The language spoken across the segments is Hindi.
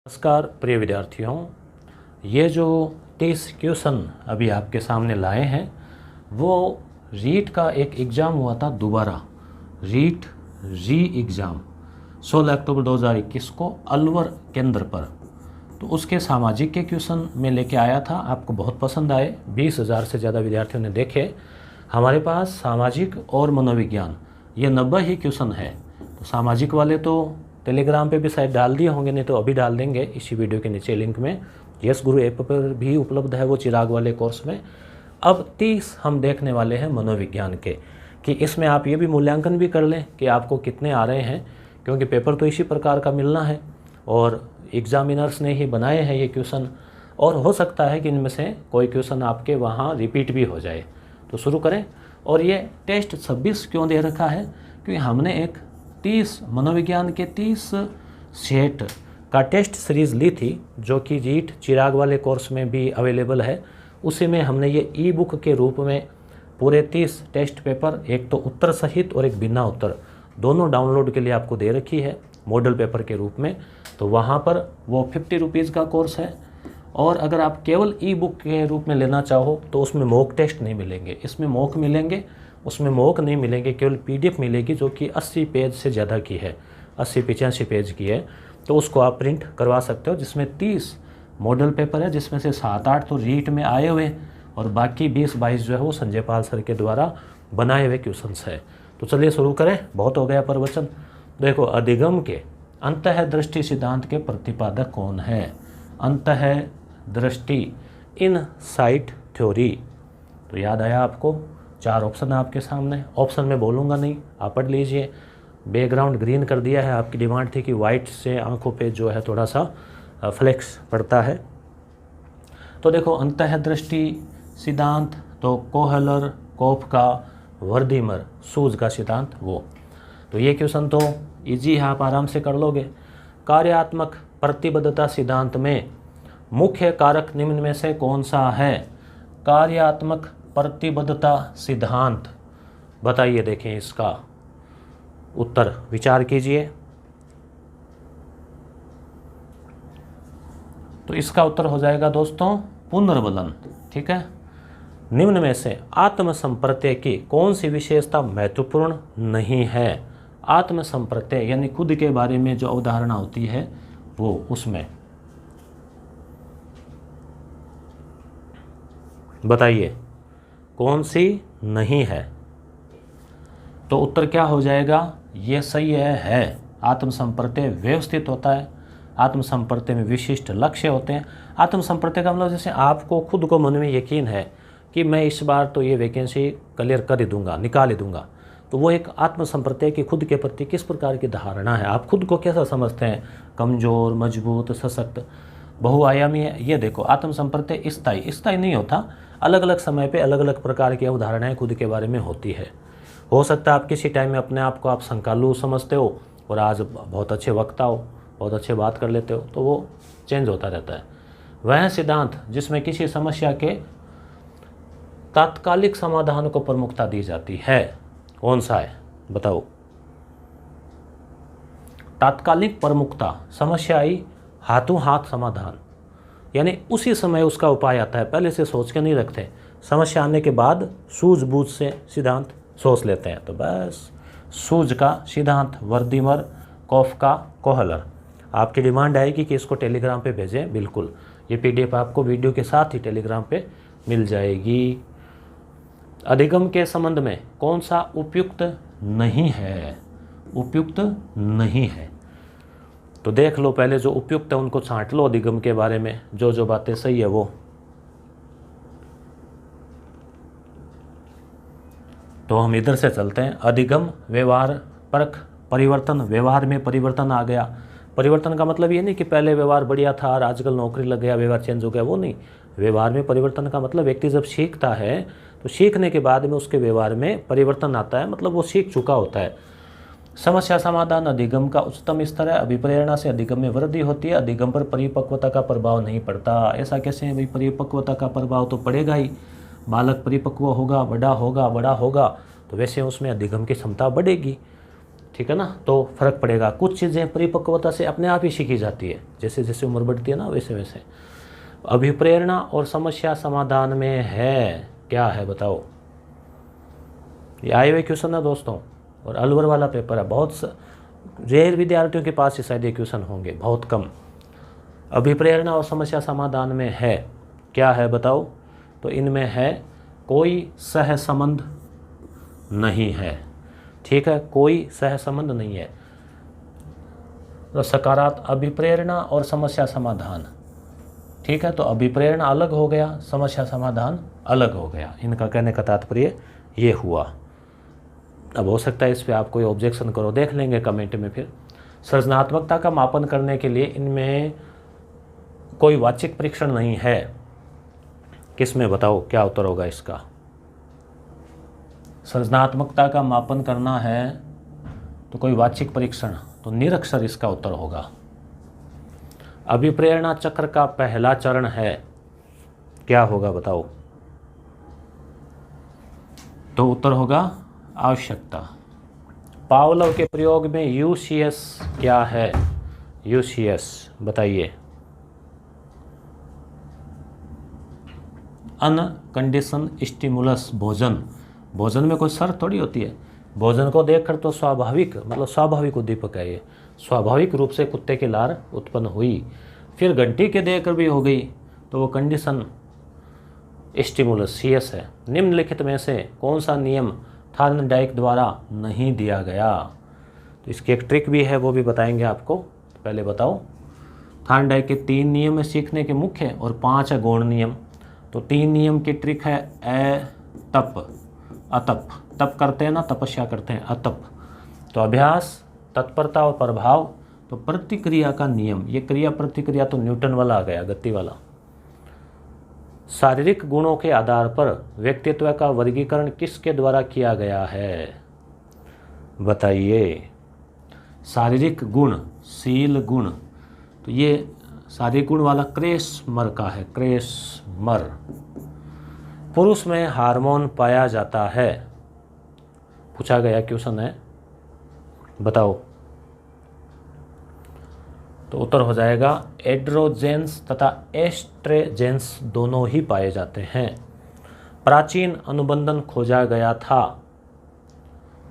नमस्कार प्रिय विद्यार्थियों, ये जो 30 क्वेश्चन अभी आपके सामने लाए हैं वो रीट का एक एग्ज़ाम हुआ था दोबारा, रीट री एग्ज़ाम 16 अक्टूबर 2021 को अलवर केंद्र पर। तो उसके सामाजिक के क्वेश्चन में लेके आया था, आपको बहुत पसंद आए, 20,000 से ज़्यादा विद्यार्थियों ने देखे। हमारे पास सामाजिक और मनोविज्ञान ये 90 ही क्वेश्चन है। तो सामाजिक वाले तो टेलीग्राम पे भी शायद डाल दिए होंगे, नहीं तो अभी डाल देंगे इसी वीडियो के नीचे लिंक में। यस गुरु ऐप पर भी उपलब्ध है वो चिराग वाले कोर्स में। अब 30 हम देखने वाले हैं मनोविज्ञान के, कि इसमें आप ये भी मूल्यांकन भी कर लें कि आपको कितने आ रहे हैं, क्योंकि पेपर तो इसी प्रकार का मिलना है और एग्जामिनर्स ने ही बनाए हैं ये क्वेश्चन, और हो सकता है कि इनमें से कोई क्वेश्चन आपके वहाँ रिपीट भी हो जाए। तो शुरू करें। और ये टेस्ट 26 क्यों दे रखा है, क्योंकि हमने एक 30 मनोविज्ञान के 30 सेट का टेस्ट सीरीज़ ली थी, जो कि रीट चिराग वाले कोर्स में भी अवेलेबल है। उसी में हमने ये ई बुक के रूप में पूरे 30 टेस्ट पेपर, एक तो उत्तर सहित और एक बिना उत्तर, दोनों डाउनलोड के लिए आपको दे रखी है मॉडल पेपर के रूप में। तो वहाँ पर वो 50 रुपीज़ का कोर्स है। और अगर आप केवल ई बुक के रूप में लेना चाहो तो उसमें मॉक टेस्ट नहीं मिलेंगे, इसमें मॉक मिलेंगे, उसमें मॉक नहीं मिलेंगे, केवल पीडीएफ मिलेगी जो कि 80 पेज से ज़्यादा की है, 80-85 पेज की है। तो उसको आप प्रिंट करवा सकते हो, जिसमें 30 मॉडल पेपर है, जिसमें से 7-8 तो रीट में आए हुए और बाकी 20-22 जो है वो संजय पाल सर के द्वारा बनाए हुए क्वेश्चंस है। तो चलिए शुरू करें, बहुत हो गया प्रवचन। देखो, अधिगम के अंतःदृष्टि सिद्धांत के प्रतिपादक कौन है? अंतःदृष्टि, इनसाइट थ्योरी। तो याद आया आपको? 4 ऑप्शन है आपके सामने, ऑप्शन में बोलूँगा नहीं, आप पढ़ लीजिए। बैकग्राउंड ग्रीन कर दिया है, आपकी डिमांड थी कि वाइट से आंखों पे जो है थोड़ा सा फ्लेक्स पड़ता है। तो देखो, अंतःदृष्टि सिद्धांत तो कोहलर, कोफका, वर्दीमर, सूज का सिद्धांत वो। तो ये क्वेश्चन तो इजी है, आप आराम से कर लोगे। कार्यात्मक प्रतिबद्धता सिद्धांत में मुख्य कारक निम्न में से कौन सा है? कार्यात्मक प्रतिबद्धता सिद्धांत, बताइए, देखें इसका उत्तर, विचार कीजिए। तो इसका उत्तर हो जाएगा दोस्तों पुनर्बलन। ठीक है। निम्न में से आत्मसंप्रत्यय की कौन सी विशेषता महत्वपूर्ण नहीं है? आत्मसंप्रत्यय यानी खुद के बारे में जो अवधारणा होती है वो, उसमें बताइए कौन सी नहीं है? तो उत्तर क्या हो जाएगा? ये सही है। आत्मसंप्रत्यय व्यवस्थित होता है, आत्मसंप्रत्यय में विशिष्ट लक्ष्य होते हैं। आत्मसंप्रत्यय का मतलब जैसे आपको खुद को मन में यकीन है कि मैं इस बार तो ये वैकेंसी क्लियर कर ही दूंगा, निकाल ही दूंगा। तो वो एक आत्मसंप्रत्यय की खुद के प्रति किस प्रकार की धारणा है, आप खुद को कैसा समझते हैं, कमज़ोर, मजबूत, सशक्त, बहुआयामी है। ये देखो, आत्मसंप्रत्यय स्थायी नहीं होता, अलग अलग समय पे अलग अलग प्रकार की अवधारणाएं खुद के बारे में होती है। हो सकता है आप किसी टाइम में अपने आप को आप संकालू समझते हो और आज बहुत अच्छे वक्ता हो, बहुत अच्छे बात कर लेते हो, तो वो चेंज होता रहता है। वह सिद्धांत जिसमें किसी समस्या के तात्कालिक समाधान को प्रमुखता दी जाती है, कौन सा है बताओ? तात्कालिक प्रमुखता, समस्या आई, हाथों हाथ समाधान, यानी उसी समय उसका उपाय आता है, पहले से सोच के नहीं रखते। समस्या आने के बाद सूझबूझ से सिद्धांत सोच लेते हैं। तो बस सूझ का सिद्धांत, वर्दीमर, कोफका, कोहलर। आपकी डिमांड आएगी कि इसको टेलीग्राम पे भेजें, बिल्कुल, ये पीडीएफ आपको वीडियो के साथ ही टेलीग्राम पे मिल जाएगी। अधिगम के संबंध में कौन सा उपयुक्त नहीं है? उपयुक्त नहीं है। तो देख लो, पहले जो उपयुक्त है उनको छांट लो, अधिगम के बारे में जो जो बातें सही है वो। तो हम इधर से चलते हैं। अधिगम, व्यवहार परख, परिवर्तन, व्यवहार में परिवर्तन आ गया। परिवर्तन का मतलब ये नहीं कि पहले व्यवहार बढ़िया था और आजकल नौकरी लग गया, व्यवहार चेंज हो गया, वो नहीं। व्यवहार में परिवर्तन का मतलब व्यक्ति जब सीखता है तो सीखने के बाद में उसके व्यवहार में परिवर्तन आता है, मतलब वो सीख चुका होता है। समस्या समाधान अधिगम का उच्चतम स्तर है। अभिप्रेरणा से अधिगम में वृद्धि होती है, अधिगम पर परिपक्वता का प्रभाव नहीं पड़ता। ऐसा कैसे है भाई? परिपक्वता का प्रभाव तो पड़ेगा ही, बालक परिपक्व होगा, बड़ा होगा तो वैसे उसमें अधिगम की क्षमता बढ़ेगी। ठीक है ना, तो फर्क पड़ेगा। कुछ चीज़ें परिपक्वता से अपने आप ही सीखी जाती है, जैसे जैसे उम्र बढ़ती है ना वैसे वैसे। अभिप्रेरणा और समस्या समाधान में है, क्या है बताओ। ये आए हुए क्वेश्चन है दोस्तों, और अलवर वाला पेपर है, बहुत रेयर विद्यार्थियों के पास ही शायद ये क्वेश्चन होंगे, बहुत कम। अभिप्रेरणा और समस्या समाधान में है, क्या है बताओ। तो इनमें है कोई सह संबंध नहीं है, ठीक है, कोई सह संबंध नहीं है। तो सकारात्मक अभिप्रेरणा और समस्या समाधान, ठीक है, तो अभिप्रेरणा अलग हो गया, समस्या समाधान अलग हो गया। इनका कहने का तात्पर्य ये हुआ। अब हो सकता है इस पे आप कोई ऑब्जेक्शन करो, देख लेंगे कमेंट में फिर। सृजनात्मकता का मापन करने के लिए इनमें कोई वाचिक परीक्षण नहीं है, किसमें बताओ क्या उत्तर होगा इसका। सृजनात्मकता का मापन करना है तो कोई वाचिक परीक्षण, तो निरक्षर इसका उत्तर होगा। अभिप्रेरणा चक्र का पहला चरण है, क्या होगा बताओ। तो उत्तर होगा आवश्यकता। पावलोव के प्रयोग में यूसीएस क्या है, यूसीएस बताइए। अनकंडीशन स्टिमुलस, भोजन, भोजन में कोई शर्त थोड़ी होती है। भोजन को देखकर तो स्वाभाविक, मतलब स्वाभाविक उद्दीपक है ये, स्वाभाविक रूप से कुत्ते की लार उत्पन्न हुई, फिर घंटी के देखकर भी हो गई, तो वो कंडीशन स्टिमुलस सीएस है। निम्नलिखित में से कौन सा नियम थार्नडाइक द्वारा नहीं दिया गया। तो इसकी एक ट्रिक भी है, वो भी बताएंगे आपको। तो पहले बताओ, थार्नडाइक के 3 नियम है सीखने के मुख्य और 5 है गौण नियम। तो 3 नियम की ट्रिक है तप, अतप, तप करते हैं ना, तपस्या करते हैं, अतप। तो अभ्यास, तत्परता और प्रभाव, तो प्रतिक्रिया का नियम, ये क्रिया प्रतिक्रिया तो न्यूटन वाला आ गया, गति वाला। शारीरिक गुणों के आधार पर व्यक्तित्व का वर्गीकरण किसके द्वारा किया गया है, बताइए। शारीरिक गुण, शील गुण, तो ये शारीरिक गुण वाला क्रेसमर का है, क्रेसमर। पुरुष में हार्मोन पाया जाता है, पूछा गया क्वेश्चन है, बताओ। तो उत्तर हो जाएगा एड्रोजेंस तथा एस्ट्रोजेंस दोनों ही पाए जाते हैं। प्राचीन अनुबंधन खोजा गया था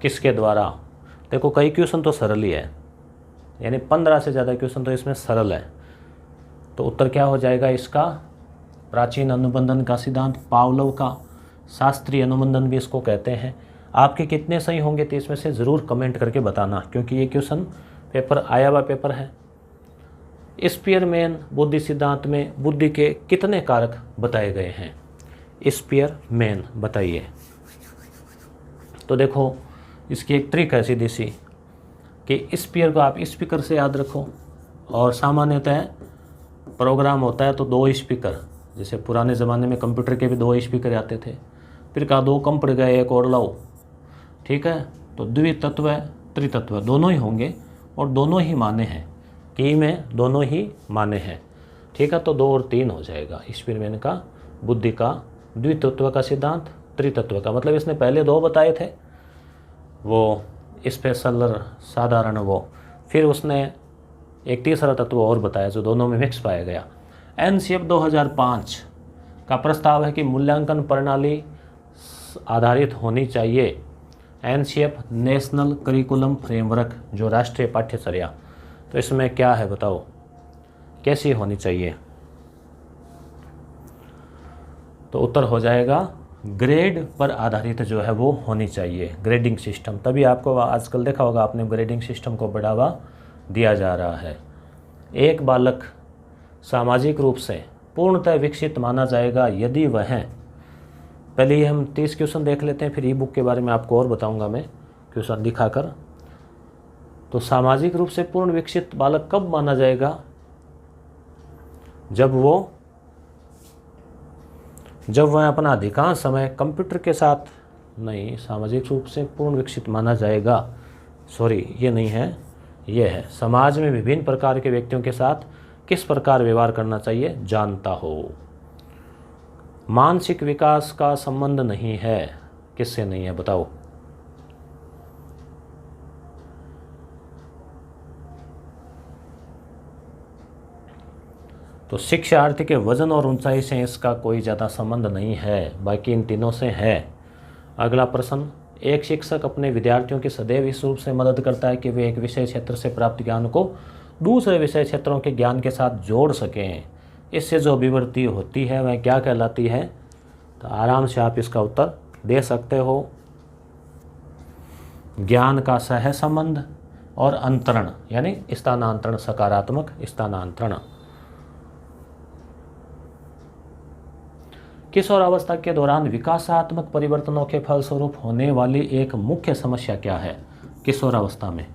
किसके द्वारा। देखो कई क्वेश्चन तो सरल ही है, यानी 15 से ज़्यादा क्वेश्चन तो इसमें सरल है। तो उत्तर क्या हो जाएगा इसका, प्राचीन अनुबंधन का सिद्धांत, पावलोव का शास्त्रीय अनुबंधन भी इसको कहते हैं। आपके कितने सही होंगे तो इसमें से ज़रूर कमेंट करके बताना, क्योंकि ये क्वेश्चन पेपर आया हुआ पेपर है। स्पीयरमैन बुद्धि सिद्धांत में बुद्धि के कितने कारक बताए गए हैं, स्पीयरमैन बताइए। तो देखो इसकी एक ट्रिक है सीधी सी, कि स्पीयर को आप स्पीकर से याद रखो, और सामान्यतः प्रोग्राम होता है तो 2 स्पीकर, जैसे पुराने ज़माने में कंप्यूटर के भी 2 स्पीकर आते थे, फिर कहा 2 कम पड़ गए, एक और लाओ, ठीक है। तो द्वितत्व त्रितत्व दोनों ही होंगे, और दोनों ही माने हैं, की में दोनों ही माने हैं, ठीक है। तो 2 और 3 हो जाएगा स्पीयरमैन का बुद्धि का द्वितत्व का सिद्धांत, त्रितत्व का मतलब इसने पहले 2 बताए थे, वो स्पेशल साधारण वो, फिर उसने एक तीसरा तत्व और बताया जो दोनों में मिक्स पाया गया। एनसीएफ 2005 का प्रस्ताव है कि मूल्यांकन प्रणाली आधारित होनी चाहिए। एनसीएफ नेशनल करिकुलम फ्रेमवर्क, जो राष्ट्रीय पाठ्यचर्या, तो इसमें क्या है बताओ, कैसी होनी चाहिए। तो उत्तर हो जाएगा ग्रेड पर आधारित जो है वो होनी चाहिए, ग्रेडिंग सिस्टम। तभी आपको आजकल देखा होगा आपने, ग्रेडिंग सिस्टम को बढ़ावा दिया जा रहा है। एक बालक सामाजिक रूप से पूर्णतः विकसित माना जाएगा यदि वह, पहले हम 30 क्वेश्चन देख लेते हैं, फिर ई बुक के बारे में आपको और बताऊंगा मैं क्वेश्चन दिखाकर। तो सामाजिक रूप से पूर्ण विकसित बालक कब माना जाएगा, जब वह अपना अधिकांश समय कंप्यूटर के साथ, नहीं, सामाजिक रूप से पूर्ण विकसित माना जाएगा, सॉरी ये नहीं है, ये है समाज में विभिन्न प्रकार के व्यक्तियों के साथ किस प्रकार व्यवहार करना चाहिए जानता हो। मानसिक विकास का संबंध नहीं है, किससे नहीं है बताओ। तो शिक्षार्थी के वजन और ऊंचाई से इसका कोई ज़्यादा संबंध नहीं है, बाकी इन तीनों से है। अगला प्रश्न, एक शिक्षक अपने विद्यार्थियों की सदैव इस रूप से मदद करता है कि वे एक विषय क्षेत्र से प्राप्त ज्ञान को दूसरे विषय क्षेत्रों के ज्ञान के साथ जोड़ सकें। इससे जो अभिवृद्धि होती है वह क्या कहलाती है? तो आराम से आप इसका उत्तर दे सकते हो। ज्ञान का सह संबंध और अंतरण यानी स्थानांतरण, सकारात्मक स्थानांतरण। किशोरावस्था के दौरान विकासात्मक परिवर्तनों के फलस्वरूप होने वाली एक मुख्य समस्या क्या है? किशोरावस्था में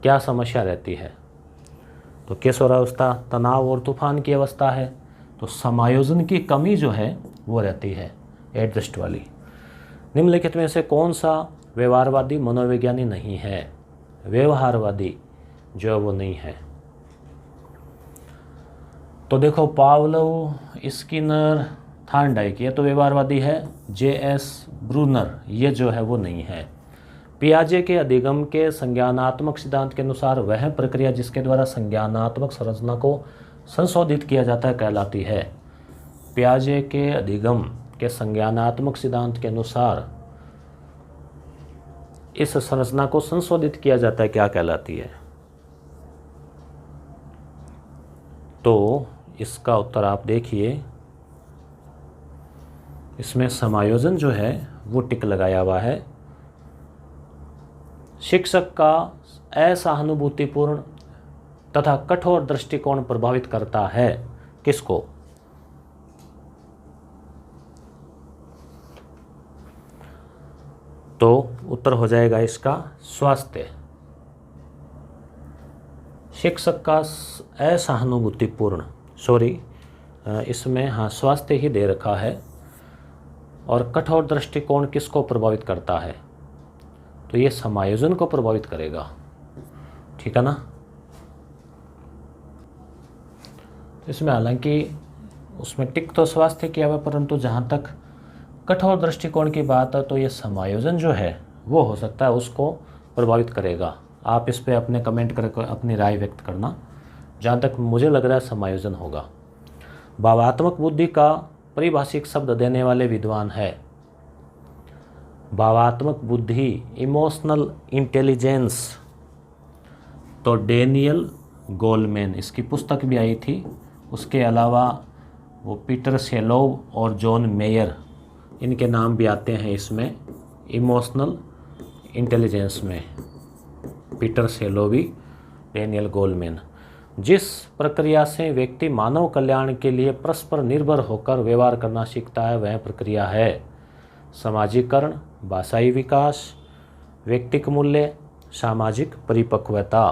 क्या समस्या रहती है? तो किशोरावस्था तनाव और तूफान की अवस्था है, तो समायोजन की कमी जो है वो रहती है, एडजस्ट वाली। निम्नलिखित में से कौन सा व्यवहारवादी मनोविज्ञानी नहीं है? व्यवहारवादी जो है वो नहीं है। तो देखो, पावलोव, स्किनर, थार्नडाइक ये तो व्यवहारवादी है। J.S. ब्रूनर ये जो है वो नहीं है। पियाजे के अधिगम के संज्ञानात्मक सिद्धांत के अनुसार वह प्रक्रिया जिसके द्वारा संज्ञानात्मक संरचना को संशोधित किया जाता है कहलाती है। पियाजे के अधिगम के संज्ञानात्मक सिद्धांत के अनुसार इस संरचना को संशोधित किया जाता है क्या कहलाती है? तो इसका उत्तर आप देखिए, इसमें समायोजन जो है वो टिक लगाया हुआ है। शिक्षक का असहानुभूतिपूर्ण तथा कठोर दृष्टिकोण प्रभावित करता है किसको? तो उत्तर हो जाएगा इसका स्वास्थ्य। शिक्षक का असहानुभूतिपूर्ण, इसमें हाँ स्वास्थ्य ही दे रखा है। और कठोर दृष्टिकोण किसको प्रभावित करता है? तो ये समायोजन को प्रभावित करेगा, ठीक है ना। इसमें हालांकि उसमें टिक तो स्वास्थ्य किया हुआ, परंतु जहाँ तक कठोर दृष्टिकोण की बात है तो ये समायोजन जो है वो हो सकता है उसको प्रभावित करेगा। आप इस पर अपने कमेंट करके अपनी राय व्यक्त करना। जहाँ तक मुझे लग रहा है समायोजन होगा। भावात्मक बुद्धि का परिभाषिक शब्द देने वाले विद्वान है। भावात्मक बुद्धि, इमोशनल इंटेलिजेंस, तो डेनियल गोलमैन, इसकी पुस्तक भी आई थी। उसके अलावा वो पीटर शेलोव और जॉन मेयर, इनके नाम भी आते हैं इसमें इमोशनल इंटेलिजेंस में, पीटर शेलोवी, डेनियल गोलमैन। जिस प्रक्रिया से व्यक्ति मानव कल्याण के लिए परस्पर निर्भर होकर व्यवहार करना सीखता है वह प्रक्रिया है सामाजिकरण, भाषाई विकास, व्यक्तिक मूल्य, सामाजिक परिपक्वता।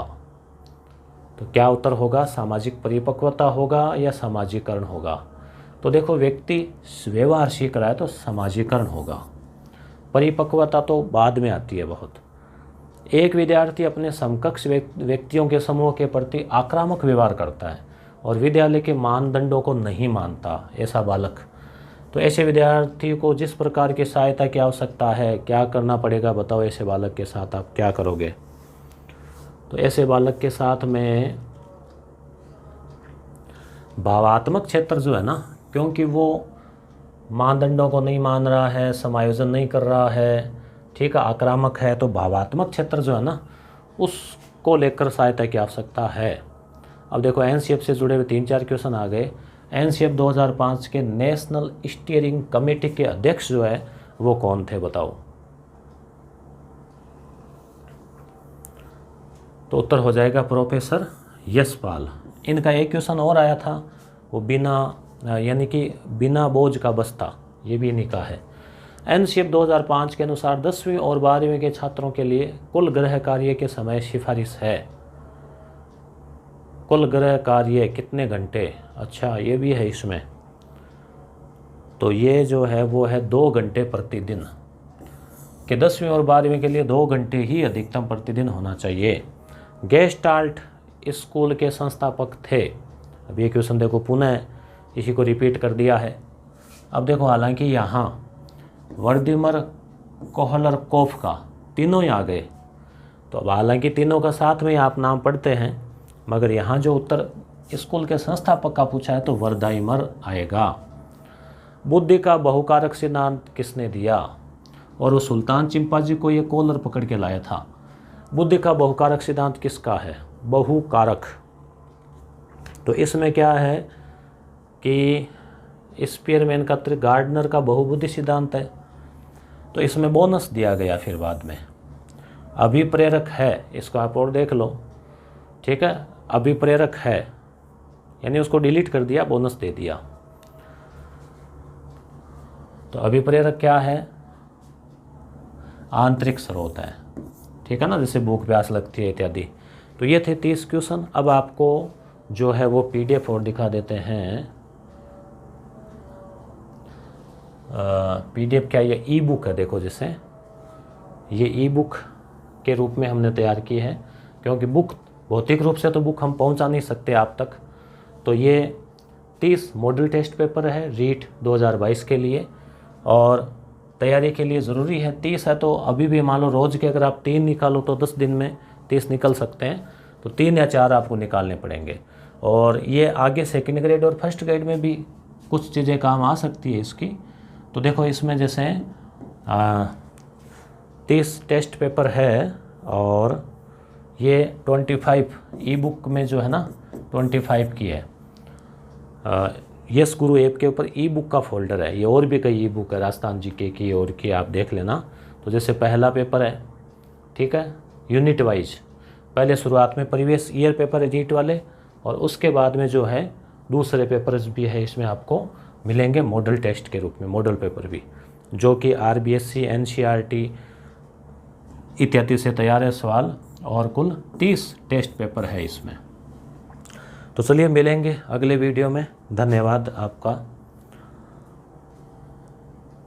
तो क्या उत्तर होगा? सामाजिक परिपक्वता होगा या सामाजिकरण होगा? तो देखो, व्यक्ति व्यवहार सीख रहा है तो सामाजिकरण होगा, परिपक्वता तो बाद में आती है बहुत। एक विद्यार्थी अपने समकक्ष व्यक्तियों के समूह के प्रति आक्रामक व्यवहार करता है और विद्यालय के मानदंडों को नहीं मानता, ऐसा बालक। तो ऐसे विद्यार्थी को जिस प्रकार की सहायता की आवश्यकता है, क्या करना पड़ेगा बताओ? ऐसे बालक के साथ आप क्या करोगे? तो ऐसे बालक के साथ में भावात्मक क्षेत्र जो है ना, क्योंकि वो मानदंडों को नहीं मान रहा है, समायोजन नहीं कर रहा है, ठीक है, आक्रामक है, तो भावात्मक क्षेत्र जो है ना उसको लेकर सहायता की आवश्यकता है। अब देखो, एनसीएफ से जुड़े हुए 3-4 क्वेश्चन आ गए। एनसीएफ 2005 के नेशनल स्टीयरिंग कमेटी के अध्यक्ष जो है वो कौन थे बताओ? तो उत्तर हो जाएगा प्रोफेसर यशपाल। इनका एक क्वेश्चन और आया था, वो यानी कि बिना बोझ का बस्ता, ये भी इन्हीं का है। एनसीएफ 2005 के अनुसार 10वीं और 12वीं के छात्रों के लिए कुल गृह कार्य के समय सिफारिश है। कुल गृह कार्य कितने घंटे? अच्छा, ये भी है इसमें। तो ये जो है वो है 2 घंटे प्रतिदिन, कि 10वीं और 12वीं के लिए 2 घंटे ही अधिकतम प्रतिदिन होना चाहिए। गेस्टाल्ट स्कूल के संस्थापक थे। अब ये क्वेश्चन देखो, पुनः इसी को रिपीट कर दिया है। अब देखो, हालांकि यहाँ वर्दिमर, कोहलरकोफ का तीनों ही आ गए, तो अब हालांकि तीनों का साथ में आप नाम पढ़ते हैं, मगर यहाँ जो उत्तर स्कूल के संस्थापक का पूछा है तो वर्धाइमर आएगा। बुद्धि का बहुकारक सिद्धांत किसने दिया? और वो सुल्तान चिंपाजी को ये कॉलर पकड़ के लाया था। बुद्धि का बहुकारक सिद्धांत किसका है? बहुकारक। तो इसमें क्या है कि स्पीयरमैन का गार्डनर का बहुबुद्धि सिद्धांत है। तो इसमें बोनस दिया गया फिर बाद में। अभिप्रेरक है, इसको आप और देख लो, ठीक है। अभिप्रेरक है यानी उसको डिलीट कर दिया, बोनस दे दिया। तो अभिप्रेरक क्या है? आंतरिक स्रोत है, ठीक है ना, जैसे भूख प्यास लगती है इत्यादि। तो ये थे 30 क्वेश्चन। अब आपको जो है वो PDF और दिखा देते हैं। PDF क्या, ये ई बुक है। देखो जैसे ये ई बुक के रूप में हमने तैयार की है, क्योंकि बुक भौतिक रूप से तो बुक हम पहुंचा नहीं सकते आप तक। तो ये 30 मॉडल टेस्ट पेपर है रीट 2022 के लिए, और तैयारी के लिए ज़रूरी है। 30 है तो अभी भी मान लो रोज़ के अगर आप 3 निकालो तो 10 दिन में 30 निकल सकते हैं। तो 3 या 4 आपको निकालने पड़ेंगे। और ये आगे सेकंड ग्रेड और फर्स्ट ग्रेड में भी कुछ चीज़ें काम आ सकती है इसकी। तो देखो इसमें जैसे 30 टेस्ट पेपर है, और ये 25 ई बुक में जो है ना 25 की है। यस गुरु ऐप के ऊपर ई बुक का फोल्डर है। ये और भी कई ई बुक है, राजस्थान जीके की और की, आप देख लेना। तो जैसे पहला पेपर है, ठीक है, यूनिट वाइज। पहले शुरुआत में प्रीवियस ईयर पेपर है रीट वाले, और उसके बाद में जो है दूसरे पेपर्स भी है, इसमें आपको मिलेंगे मॉडल टेस्ट के रूप में, मॉडल पेपर भी, जो कि RBSC NCERT इत्यादि से तैयार है सवाल। और कुल 30 टेस्ट पेपर है इसमें। तो चलिए मिलेंगे अगले वीडियो में। धन्यवाद आपका।